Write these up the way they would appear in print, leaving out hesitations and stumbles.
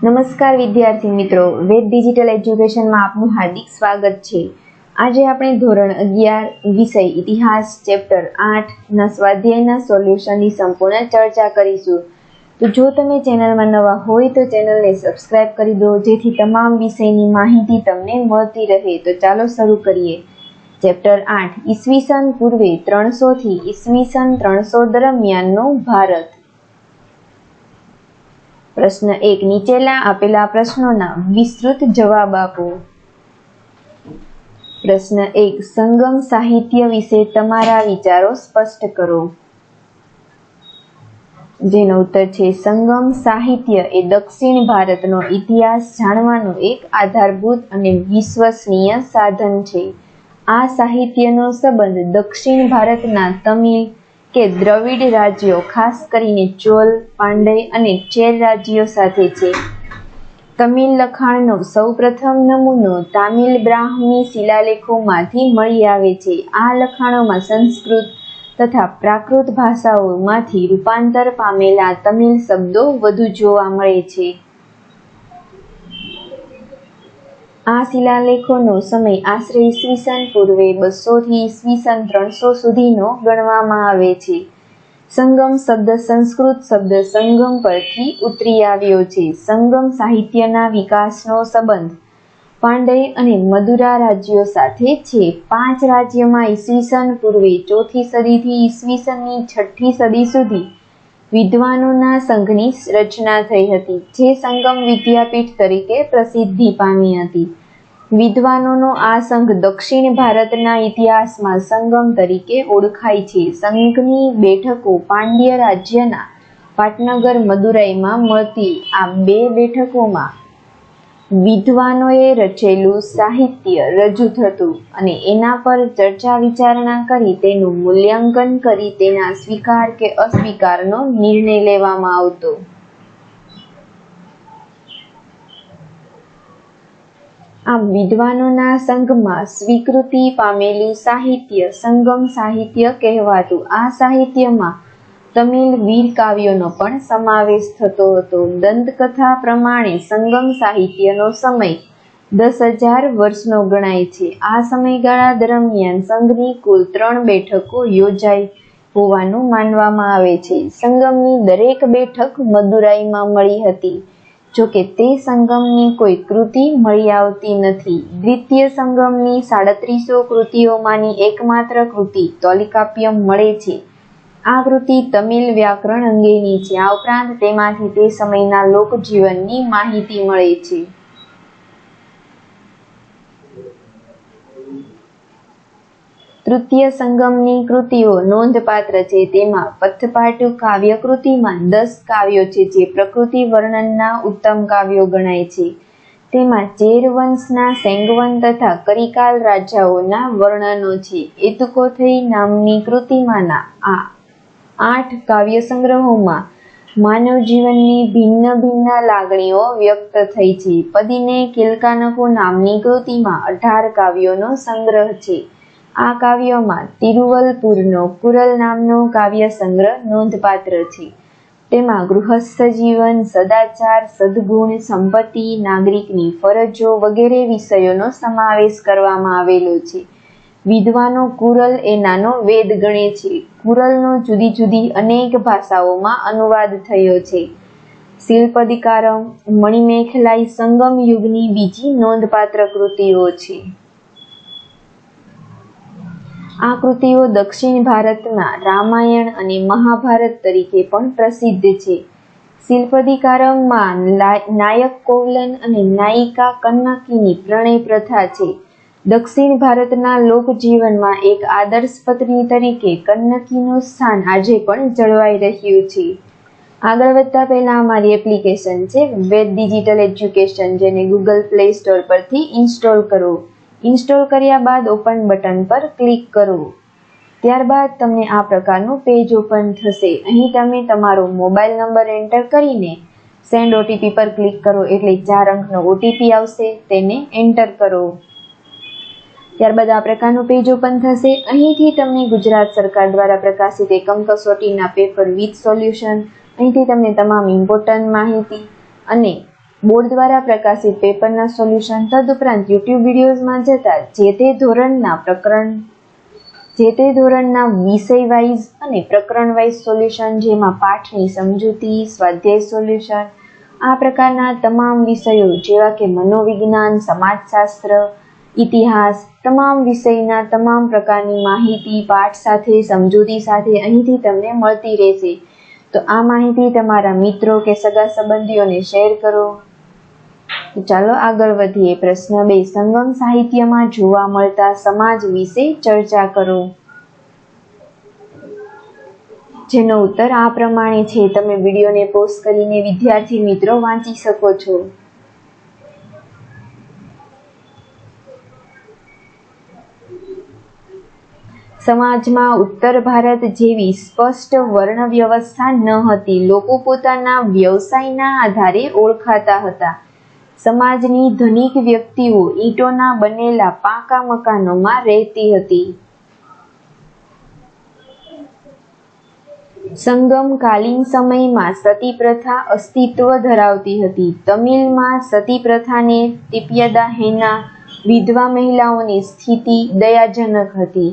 નમસ્કાર વિદ્યાર્થી મિત્રો, વેદ ડિજિટલ એજ્યુકેશનમાં આપનું હાર્દિક સ્વાગત છે। આજે આપણે ધોરણ 11 વિષય ઇતિહાસ ચેપ્ટર 8 ના સ્વાધ્યાયના સોલ્યુશનની સંપૂર્ણ ચર્ચા કરીશું। તો જો તમે ચેનલમાં નવા હોય તો ચેનલને સબસ્ક્રાઇબ કરી દો જેથી તમામ વિષયની માહિતી તમને મળતી રહે। તો ચાલો શરૂ કરીએ। ચેપ્ટર 8 ઈસવીસન પૂર્વે 300 થી ઈસવીસન 300 દરમિયાનનો ભારત। પ્રશ્ન 1 નીચેલા આપેલા પ્રશ્નોના વિસ્તૃત જવાબ આપો। પ્રશ્ન 1 સંગમ સાહિત્ય વિશે તમારા વિચારો સ્પષ્ટ કરો। જેનો ઉત્તર છે સંગમ સાહિત્ય એ દક્ષિણ ભારતનો ઇતિહાસ જાણવાનું એક આધારભૂત અને વિશ્વસનીય સાધન છે। આ સાહિત્યનો સંબંધ દક્ષિણ ભારતના તમિલ કે દ્રવિડ રાજ્યો ખાસ કરીને ચોલ, પાંડ્ય અને ચેર રાજ્યો સાથે છે। તમિલ લખાણનો સૌપ્રથમ નમૂનો તામિલ બ્રાહ્મી શિલાલેખોમાંથી મળી આવે છે। આ લખાણોમાં સંસ્કૃત તથા પ્રાકૃત ભાષાઓમાંથી રૂપાંતર પામેલા તમિલ શબ્દો વધુ જોવા મળે છે। આ શિલાલેખોનો સમય આશરે ઈસવીસન પૂર્વે 200 થી ઈસવીસન 300 સુધીનો ગણવામાં આવે છે। સંગમ શબ્દ સંસ્કૃત શબ્દ સંગમ પરથી ઉતરી આવ્યો છે। સંગમ સાહિત્યના વિકાસનો સંબંધ પાંડ્ય અને મદુરા રાજ્યો સાથે છે। 5 રાજ્યમાં ઈસવીસન પૂર્વે 4થી સદીથી ઈસવીસનની 6ઠી સદી સુધી વિદ્વાનોના સંઘની રચના થઈ હતી, જે સંગમ વિદ્યાપીઠ તરીકે પ્રસિદ્ધિ પામી હતી। વિદ્વાનોનો આ સંઘ દક્ષિણ ભારતના ઇતિહાસમાં સંગમ તરીકે ઓળખાય છે। સંઘની બેઠકો પાંડ્ય રાજ્યના પાટનગર મદુરાઈમાં મળતી। આ 2 બેઠકોમાં વિદ્વાનોએ રચેલું સાહિત્ય રજૂ થતું અને એના પર ચર્ચા વિચારણા કરી તેનું મૂલ્યાંકન કરી તેના સ્વીકાર કે અસ્વીકારનો નિર્ણય લેવામાં આવતો। આમ વિદ્વાનોના સંઘમાં સ્વીકૃતિ પામેલું સાહિત્ય સંગમ સાહિત્ય કહેવાતું। આ સાહિત્યમાં તમિલ વીર કાવ્યોનો પણ સમાવેશ થતો હતો। દંતકથા પ્રમાણે સંગમ સાહિત્યનો સમય 10,000 વર્ષનો ગણાય છે। આ સમયગાળા દરમિયાન સંઘની કુલ 3 બેઠકો યોજાઈ હોવાનું માનવામાં આવે છે। સંગમની દરેક બેઠક મદુરાઈમાં મળી હતી, જોકે તે સંગમની કોઈ કૃતિ મળી આવતી નથી। દ્વિતીય સંગમની 3700 કૃતિઓમાંની એકમાત્ર કૃતિ તોલિકાપ્યમ મળે છે। આ કૃતિ તમિલ વ્યાકરણ અંગેની છે। આ ઉપરાંત તેમાંથી તે સમયના લોકજીવનની માહિતી મળે છે। તૃતીય સંગમની કૃતિઓ નોંધપાત્ર છે। તેમાં પથપાટુ કાવ્ય કૃતિમાં 10 કાવ્યો છે, જે પ્રકૃતિ વર્ણનના ઉત્તમ કાવ્યો ગણાય છે। તેમાં ચેર વંશના સેંગવન તથા કરિકાલ રાજાઓના વર્ણનો છે। એતુકોથઈ નામની કૃતિમાંના આ 8 કાવ્ય સંગ્રહોમાં માનવ જીવનની ભિન્ન ભિન્ન લાગણીઓ વ્યક્ત થઈ છે। પદીને કિલકાનકુ નામની કૃતિમાં 18 કાવ્યોનો સંગ્રહ છે। આ કાવ્યોમાં તિરુવલપુરનો કુરલ નામનો કાવ્ય સંગ્રહ નોંધપાત્ર છે। તેમાં ગૃહસ્થ જીવન, સદાચાર, સદગુણ, સંપત્તિ, નાગરિકની ફરજો વગેરે વિષયોનો સમાવેશ કરવામાં આવેલો છે। વિદ્વાનો કુરલ એ નાનો વેદ ગણે છે। કુરલનો જુદી જુદી અનેક ભાષાઓમાં અનુવાદ થયો છે। શિલ્પદિકારમ, મણિમેખલાઈ સંગમ યુગની બીજી નોંધપાત્ર કૃતિઓ છે। આ કૃતિઓ દક્ષિણ ભારતમાં રામાયણ અને મહાભારત તરીકે પણ પ્રસિદ્ધ છે। શિલ્પદિકારમમાં નાયક કૌલન અને નાયિકા કન્નકીની પ્રણય પ્રથા છે। દક્ષિણ ભારતના લોકજીવનમાં એક આદર્શ પત્ની તરીકે કન્નકીનું સ્થાન આજે પણ જળવાઈ રહ્યું છે। આગળ વધતા પહેલા અમારી એપ્લિકેશન છે વેદ ડિજિટલ એજ્યુકેશન, જેને ગૂગલ પ્લે સ્ટોર પરથી ઇન્સ્ટોલ કરો। ઇન્સ્ટોલ કર્યા બાદ ઓપન બટન પર ક્લિક કરો। ત્યારબાદ તમને આ પ્રકારનું પેજ ઓપન થશે। અહીં તમે તમારો મોબાઈલ નંબર એન્ટર કરીને સેન્ડ ઓટીપી પર ક્લિક કરો એટલે 4 અંકનો ઓટીપી આવશે, તેને એન્ટર કરો। ત્યારબાદ આ પ્રકારનું પેજ ઓપન થશે। અહીંથી તમને ગુજરાત સરકાર દ્વારા પ્રકાશિત એકમ કસોટીના પેપર વિથ સોલ્યુશન, અહીંથી તમને તમામ ઇમ્પોર્ટન્ટ માહિતી અને બોર્ડ દ્વારા પ્રકાશિત પેપરના સોલ્યુશન તદુપરાંત યુટ્યુબ વિડીયોઝમાં જતા જે તે ધોરણના વિષય વાઇઝ અને પ્રકરણ વાઇઝ સોલ્યુશન, જેમાં પાઠની સમજૂતી, સ્વાધ્યાય સોલ્યુશન, આ પ્રકારના તમામ વિષયો જેવા કે મનોવિજ્ઞાન, સમાજશાસ્ત્ર, ઇતિહાસ, તમામ વિષયના તમામ પ્રકારની માહિતી પાઠ સાથે, સમજૂતી સાથે અહીંથી તમને મળતી રહેશે. તો આ માહિતી તમારા મિત્રો કે સગા સંબંધીઓને શેર કરો. તો ચાલો આગળ વધીએ. પ્રશ્ન 2. સંગમ સાહિત્યમાં જોવા મળતા સમાજ વિશે ચર્ચા કરો. જેનો ઉત્તર આ પ્રમાણે છે. તમે વિડીયોને પોઝ કરીને વિદ્યાર્થી મિત્રો વાંચી શકો છો. સમાજમાં ઉત્તર ભારત જેવી સ્પષ્ટ વર્ણ વ્યવસ્થા ન હતી. લોકો પોતાના વ્યવસાયના આધારે ઓળખાતા હતા. સમાજની ધનિક વ્યક્તિઓ ઈંટોના બનેલા પાકા મકાનોમાં રહેતી હતી. સંગમકાલીન સમયમાં સતી પ્રથા અસ્તિત્વ ધરાવતી હતી. તમિલમાં સતી પ્રથાને તિપ્યદા હેના વિધવા મહિલાઓની સ્થિતિ દયાજનક હતી.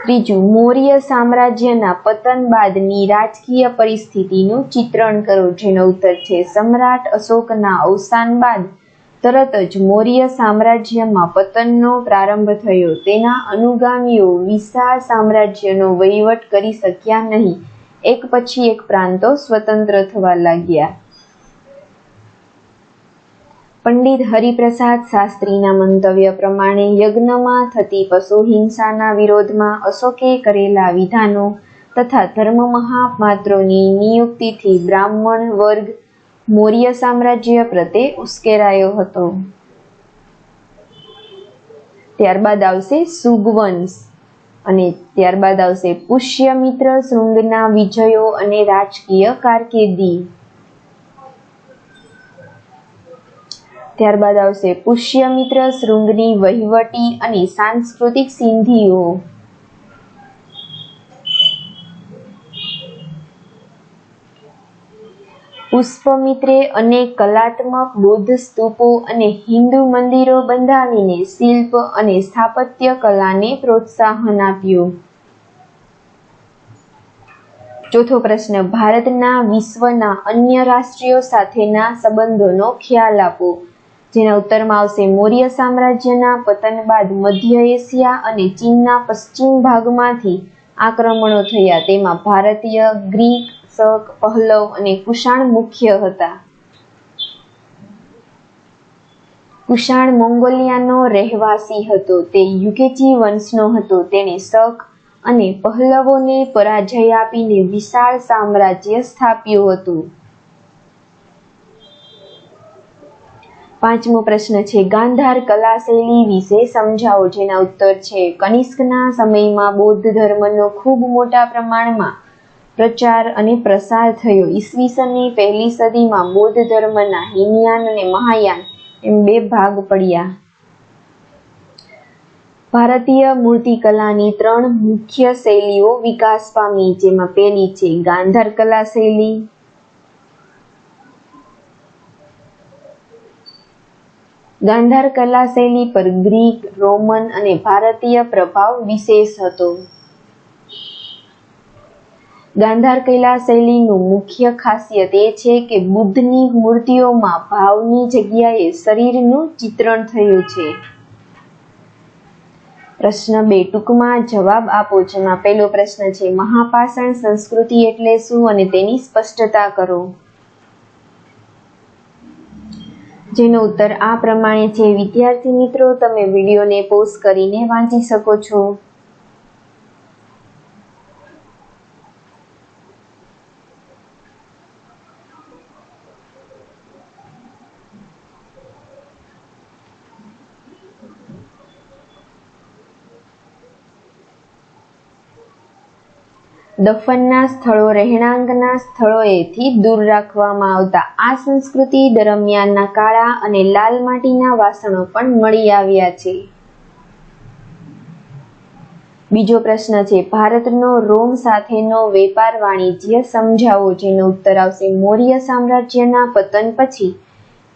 3. મૌર્ય સામ્રાજ્યના પતન બાદની રાજકીય પરિસ્થિતિનું ચિત્રણ કરો. જેનો ઉત્તર છે સમ્રાટ અશોકના અવસાન બાદ તરત જ મૌર્ય સામ્રાજ્યમાં પતનનો પ્રારંભ થયો. તેના અનુગામીઓ વિશાળ સામ્રાજ્યનો વહીવટ કરી શક્યા નહીં. એક પછી એક પ્રાંતો સ્વતંત્ર થવા લાગ્યા. પંડિત હરિપ્રસાદ શાસ્ત્રીના મંતવ્ય પ્રમાણે યજ્ઞમાં થતી પશુ હિંસાના વિરોધમાં અશોકે કરેલા વિધાનો તથા ધર્મ મહાપાત્રોની નિયુક્તિથી બ્રાહ્મણ વર્ગ મૌર્ય સામ્રાજ્ય પ્રત્યે ઉશ્કેરાયો હતો. ત્યારબાદ આવશે સુગવંશ અને ત્યારબાદ આવશે પુષ્યમિત્ર શૃંગના વિજયો અને રાજકીય કારકિર્દી. ત્યારબાદ આવશે પુષ્યમિત્ર શૃંગની વહીવટી અને સાંસ્કૃતિક સિદ્ધિઓ. પુષ્પમિત્રે અનેક કલાત્મક બૌદ્ધ સ્તૂપો અને હિન્દુ મંદિરો બંધાવીને શિલ્પ અને સ્થાપત્ય કલાને પ્રોત્સાહન આપ્યું. ચોથો પ્રશ્ન. ભારતના વિશ્વના અન્ય રાષ્ટ્રો સાથેના સંબંધોનો ખ્યાલ આપો. જેના ઉત્તરમાં આવશે મૌર્ય સામ્રાજ્યના પતન બાદ મધ્ય એશિયા અને ચીનના પશ્ચિમ ભાગમાંથી આક્રમણો થયા. તેમાં ભારતીય, ગ્રીક, શક, પહલવ અને કુષાણ મુખ્ય હતા. કુષાણ મોંગોલિયાનો રહેવાસી હતો. તે યુકેચી વંશનો હતો. તેણે શક અને પહલવોને પરાજય આપીને વિશાળ સામ્રાજ્ય સ્થાપ્યું હતું. 5મો પ્રશ્ન છે ગાંધાર કલા શૈલી વિશે સમજાવો. જેના ઉત્તર છે કનિષ્કના સમયમાં બૌદ્ધ ધર્મનો ખૂબ મોટા પ્રમાણમાં પ્રચાર અને પ્રસાર થયો. ઈસવીસનની 1લી સદીમાં બૌદ્ધ ધર્મના હીનયાન અને મહાયાન એમ 2 ભાગ પડ્યા. ભારતીય મૂર્તિકલાની 3 મુખ્ય શૈલીઓ વિકાસ પામી. જેમાં પહેલી છે ગાંધાર કલા શૈલી. ગાંધાર કલા શૈલી પર ગ્રીક, રોમન અને ભારતીય પ્રભાવ વિશેષ હતો. ગાંધાર કલા શૈલીનું મુખ્ય ખાસિયત એ છે કે બુદ્ધની મૂર્તિઓમાં ભાવની જગ્યાએ શરીરનું ચિત્રણ થયું છે. પ્રશ્ન 2. ટૂંકમાં જવાબ આપો. જેમાં પહેલો પ્રશ્ન છે મહાપાષાણ સંસ્કૃતિ એટલે શું અને તેની સ્પષ્ટતા કરો. જેનો ઉત્તર આ પ્રમાણે છે. વિદ્યાર્થી મિત્રો તમે વિડીયોને પોઝ કરીને વાંચી શકો છો. દફનના સ્થળો રહેણાંકના સ્થળોએથી દૂર રાખવામાં આવતા. આ સંસ્કૃતિ દરમિયાનના કાળા અને લાલ માટીના વાસણો પણ મળી આવ્યા છે. બીજો પ્રશ્ન છે, ભારતનો રોમ સાથેનો વેપાર વાણિજ્ય સમજાવો, જેનો ઉત્તર આવશે મૌર્ય સામ્રાજ્યના પતન પછી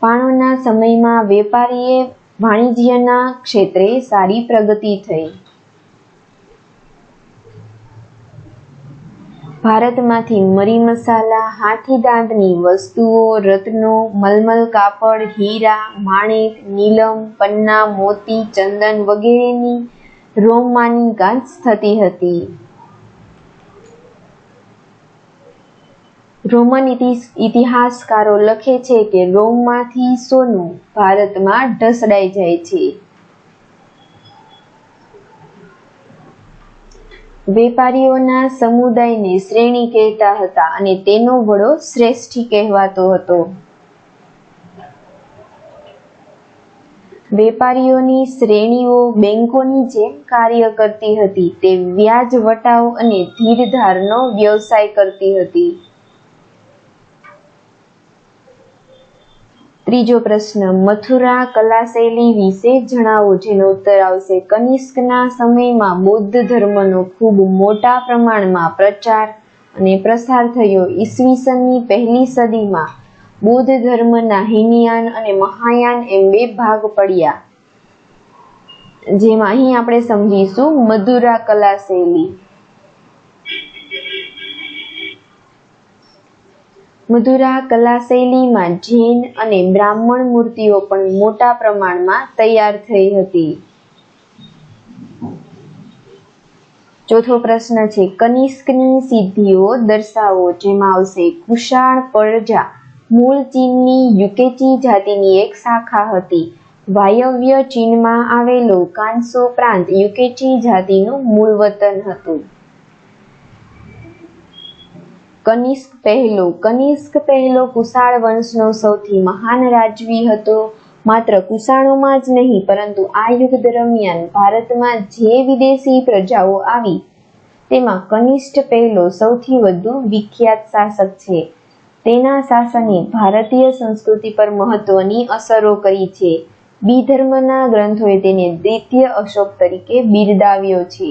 પાણોના સમયમાં વેપારીએ વાણિજ્યના ક્ષેત્રે સારી પ્રગતિ થઈ. ભારતમાંથી મરી મસાલા, હાથીદાંતની વસ્તુઓ, રત્નો, મલમલ કાપડ, હીરા, માણેક, નીલમ, પન્ના, મોતી, ચંદન વગેરેની રોમમાં નિકાસ થતી હતી. રોમન ઇતિહાસકારો લખે છે કે રોમમાંથી સોનું ભારતમાં ઢસડાઈ જાય છે. વેપારીઓના સમુદાયને શ્રેણી કહેતા હતા અને તેનો વડો શ્રેષ્ઠી કહેવાતો હતો. વેપારીઓની શ્રેણીઓ બેંકોની જેમ કાર્ય કરતી હતી. તે વ્યાજ વટાવ અને ધીરધારનો વ્યવસાય કરતી હતી. ત્રીજો પ્રશ્ન, મથુરા કલા શૈલી વિશે જણાવો, જેનો ઉત્તર આવશે કનિષ્કના સમયમાં બૌદ્ધ ધર્મનો ખૂબ મોટા પ્રમાણમાં પ્રચાર અને પ્રસાર થયો. ઈસવીસનની પહેલી સદીમાં બૌદ્ધ ધર્મના હીનયાન અને મહાયાન એમ બે ભાગ પડ્યા, જેમાં અહીં આપણે સમજીશું મથુરા કલા શૈલી. મથુરા કલા શૈલીમાં જૈન અને બ્રાહ્મણ મૂર્તિઓ પણ મોટા પ્રમાણમાં તૈયાર થઈ હતી. ચોથો પ્રશ્ન છે, કનિષ્કની સિદ્ધિઓ દર્શાવો, જેમાં આવશે કુષાણ પ્રજા મૂળ ચીનની યુકેચી જાતિની એક શાખા હતી. વાયવ્ય ચીનમાં આવેલો કાન્સો પ્રાંત યુકેચી જાતિનું મૂળ વતન હતું. કનિષ્ક પહેલો કુષાણ વંશનો સૌથી મહાન રાજવી હતો. માત્ર કુષાણોમાં જ નહીં, પરંતુ આ યુગ દરમિયાન ભારતમાં જે વિદેશી પ્રજાઓ આવી તેમાં કનિષ્ક પહેલો સૌથી વધુ વિખ્યાત શાસક છે. તેના શાસને ભારતીય સંસ્કૃતિ પર મહત્વની અસરો કરી છે. બી ધર્મના ગ્રંથોએ તેને દ્વિતીય અશોક તરીકે બિરદાવ્યો છે.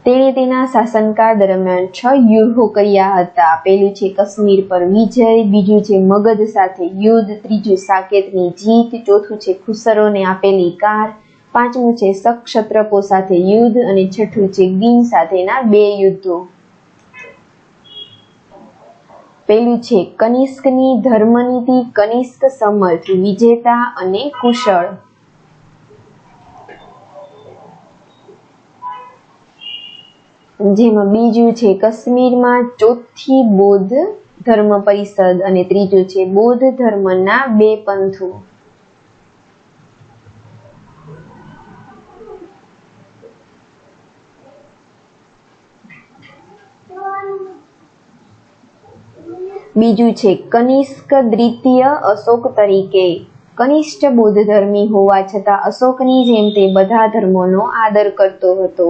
તેણે તેના શાસનકાળ દરમિયાન 6 યુદ્ધો કર્યા હતા. પહેલું છે કાશ્મીર પર વિજય, બીજું છે મગધ સાથે યુદ્ધ, ત્રીજું સાકેતની જીત, ચોથું છે ખુસરોને આપેલી કાર, પાંચમું છે સક્ષત્રપો સાથે યુદ્ધ અને છઠ્ઠું છે ગીન સાથેના 2 યુદ્ધો. પહેલું છે કનિષ્કની ધર્મનીતિ. કનિષ્ક સમર્થ, વિજેતા અને કુશળ. જેમાં બીજું છે કાશ્મીરમાં ચોથી બૌદ્ધ ધર્મ પરિષદ અને ત્રીજું છે બૌદ્ધ ધર્મના 2 પંથો. બીજું છે કનિષ્ક દ્વિતીય અશોક તરીકે. કનિષ્ક બૌદ્ધ ધર્મી હોવા છતાં અશોકની જેમ તે બધા ધર્મોનો આદર કરતો હતો.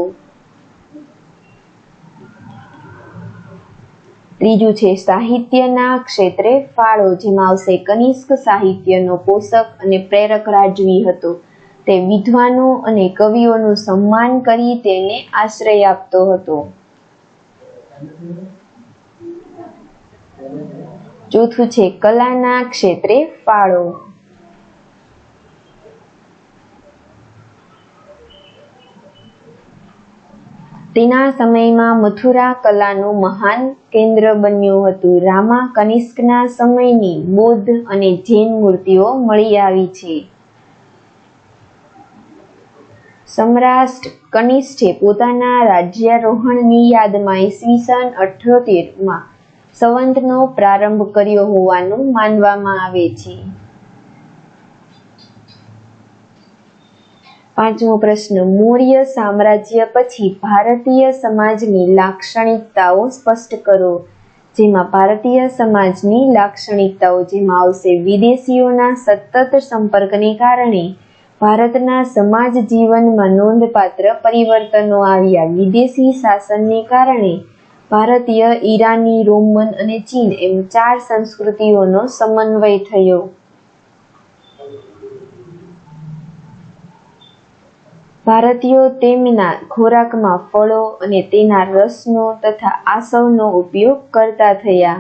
ત્રીજું છે સાહિત્યના ક્ષેત્રે ફાળો, જેમાં આવશે કનિષ્ક સાહિત્યનો પોષક અને પ્રેરક રાજવી હતો. તે વિદ્વાનો અને કવિઓનું સન્માન કરી તેને આશ્રય આપતો હતો. ચોથું છે કલાના ક્ષેત્રે ફાળો. તેના સમયમાં મથુરા કલાનું મહાન કેન્દ્ર બન્યું હતું. રામા કનિષ્કના સમયની બૌદ્ધ અને જૈન મૂર્તિઓ મળી આવી છે. સમ્રાટ કનિષ્કે પોતાના રાજ્યારોહણની યાદમાં ઈસવીસન 78માં સંવતનો પ્રારંભ કર્યો હોવાનું માનવામાં આવે છે. પાંચમો પ્રશ્ન, મૌર્ય સામ્રાજ્ય પછી ભારતીય સમાજની લાક્ષણિકતાઓ સ્પષ્ટ કરો. જેમાં ભારતીય સમાજની લાક્ષણિકતાઓ જેમાં આવશે વિદેશીઓના સતત સંપર્કને કારણે ભારતના સમાજ જીવનમાં નોંધપાત્ર પરિવર્તનો આવ્યા. વિદેશી શાસનને કારણે ભારતીય, ઈરાની, રોમન અને ચીન એમ 4 સંસ્કૃતિઓનો સમન્વય થયો. ભારતીયો તેમના ખોરાકમાં ફળો અને તેના રસનો તથા આસવનો ઉપયોગ કરતા થયા.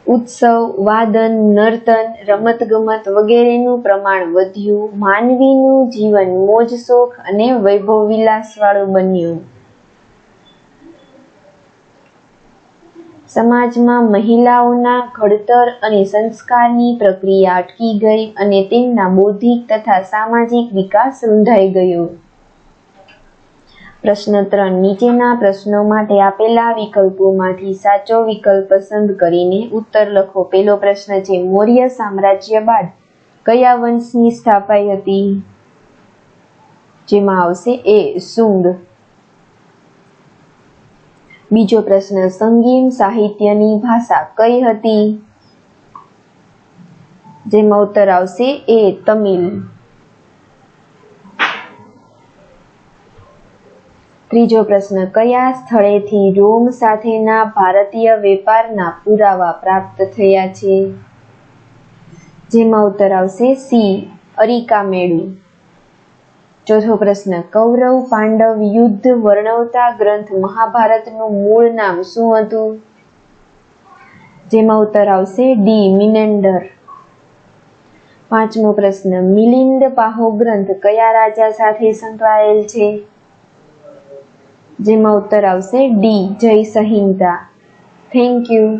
ઉત્સવ, વાદન, નર્તન, રમતગમત વગેરેનું પ્રમાણ વધ્યું. માનવીનું જીવન મોજ-શોખ અને વૈભવ-વિલાસવાળું બન્યું. સમાજમાં મહિલાઓના ઘડતર અને સંસ્કારની પ્રક્રિયા અટકી ગઈ અને તેમના બૌદ્ધિક તથા સામાજિક વિકાસ રૂંધાઈ ગયો. પ્રશ્ન 3. નીચેના પ્રશ્નો માટે આપેલા વિકલ્પોમાંથી સાચો વિકલ્પ પસંદ કરીને ઉત્તર લખો. પહેલો પ્રશ્ન છે, મૌર્ય સામ્રાજ્ય બાદ કયા વંશની સ્થાપના હતી? જેમાં આવશે A. શુંગ. બીજો પ્રશ્ન, સંગીત સાહિત્યની ભાષા કઈ હતી? જેમાં ઉત્તર આવશે A. તમિલ. ત્રીજો પ્રશ્ન, કયા સ્થળેથી રોમ સાથેના ભારતીય વેપારના પુરાવા પ્રાપ્ત થયા છે? જેમાં ઉત્તર આવશે C. અરિકામેડુ. ચોથો પ્રશ્ન, કૌરવ પાંડવ યુદ્ધ વર્ણવતા ગ્રંથ મહાભારતનું મૂળ નામ શું હતું? જેમાં ઉત્તર આવશે D. મિનેન્ડર. પાંચમો પ્રશ્ન, મિલિંદ પાહો ગ્રંથ કયા રાજા સાથે સંકળાયેલ છે? જેમાં ઉત્તર આવશે D. જય સંહિતા. Thank you.